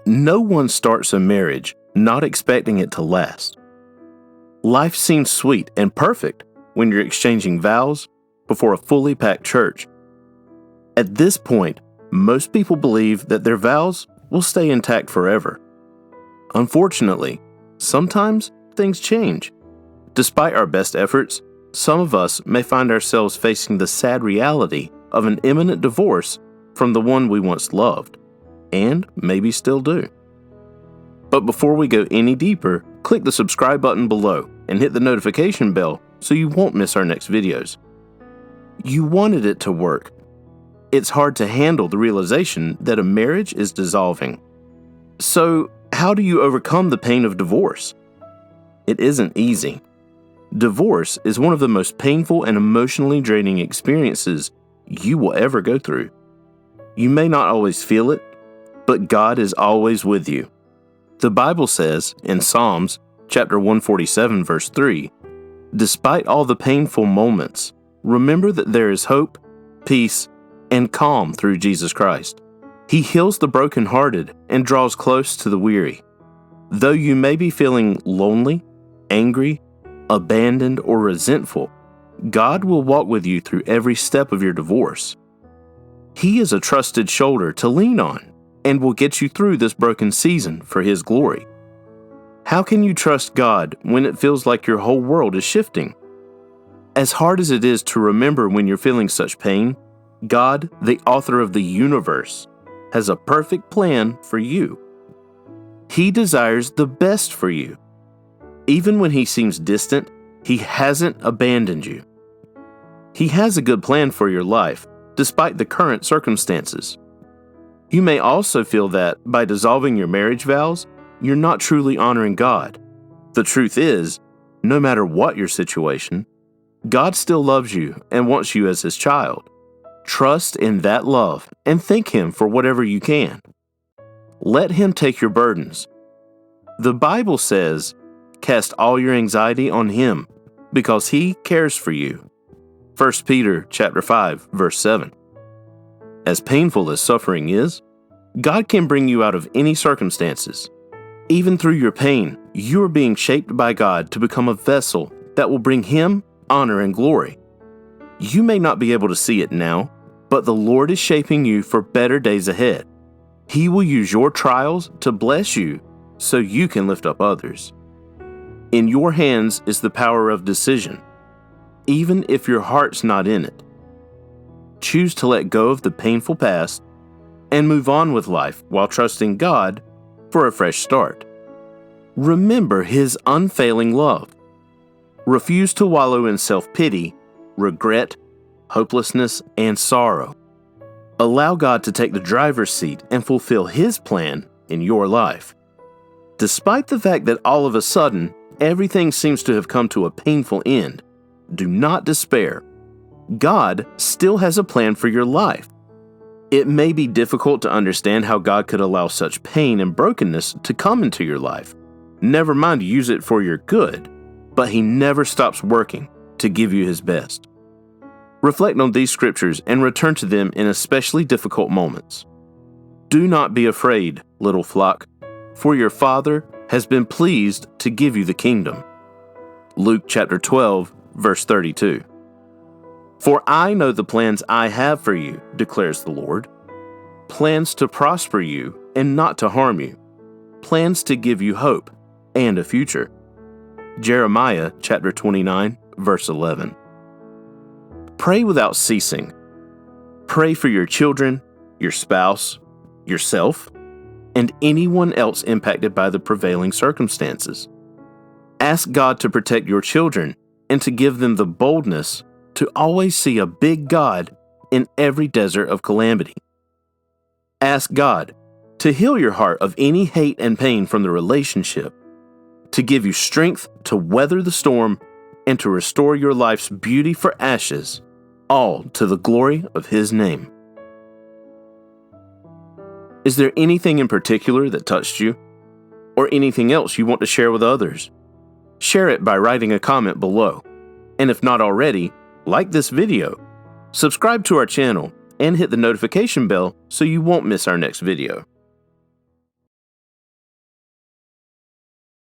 No one starts a marriage not expecting it to last. Life seems sweet and perfect when you're exchanging vows before a fully packed church. At this point, most people believe that their vows will stay intact forever. Unfortunately, sometimes things change. Despite our best efforts, some of us may find ourselves facing the sad reality of an imminent divorce from the one we once loved, and maybe still do. But before we go any deeper, click the subscribe button below and hit the notification bell so you won't miss our next videos. You wanted it to work. It's hard to handle the realization that a marriage is dissolving. So, how do you overcome the pain of divorce? It isn't easy. Divorce is one of the most painful and emotionally draining experiences you will ever go through. You may not always feel it, but God is always with you. The Bible says in Psalms chapter 147 verse 3, "Despite all the painful moments, remember that there is hope, peace, and calm through Jesus Christ. He heals the brokenhearted and draws close to the weary." Though you may be feeling lonely, angry, abandoned, or resentful, God will walk with you through every step of your divorce. He is a trusted shoulder to lean on and will get you through this broken season for His glory. How can you trust God when it feels like your whole world is shifting? As hard as it is to remember when you're feeling such pain, God, the author of the universe, has a perfect plan for you. He desires the best for you. Even when He seems distant, He hasn't abandoned you. He has a good plan for your life, despite the current circumstances. You may also feel that by dissolving your marriage vows, you're not truly honoring God. The truth is, no matter what your situation, God still loves you and wants you as His child. Trust in that love and thank Him for whatever you can. Let Him take your burdens. The Bible says, "Cast all your anxiety on Him, because He cares for you." 1 Peter chapter 5, verse 7. As painful as suffering is, God can bring you out of any circumstances. Even through your pain, you are being shaped by God to become a vessel that will bring Him honor and glory. You may not be able to see it now, but the Lord is shaping you for better days ahead. He will use your trials to bless you so you can lift up others. In your hands is the power of decision, even if your heart's not in it. Choose to let go of the painful past and move on with life while trusting God for a fresh start. Remember His unfailing love. Refuse to wallow in self-pity, regret, hopelessness, and sorrow. Allow God to take the driver's seat and fulfill His plan in your life. Despite the fact that all of a sudden, everything seems to have come to a painful end, do not despair. God still has a plan for your life. It may be difficult to understand how God could allow such pain and brokenness to come into your life. Never mind to use it for your good, but He never stops working to give you His best. Reflect on these scriptures and return to them in especially difficult moments. Do not be afraid, little flock, for your Father has been pleased to give you the kingdom. Luke chapter 12, verse 32. For I know the plans I have for you, declares the Lord. Plans to prosper you and not to harm you. Plans to give you hope and a future. Jeremiah chapter 29, verse 11. Pray without ceasing. Pray for your children, your spouse, yourself, and anyone else impacted by the prevailing circumstances. Ask God to protect your children and to give them the boldness to always see a big God in every desert of calamity. Ask God to heal your heart of any hate and pain from the relationship, to give you strength to weather the storm, and to restore your life's beauty for ashes, all to the glory of His name. Is there anything in particular that touched you? Or anything else you want to share with others? Share it by writing a comment below. And if not already, like this video, subscribe to our channel, and hit the notification bell so you won't miss our next video.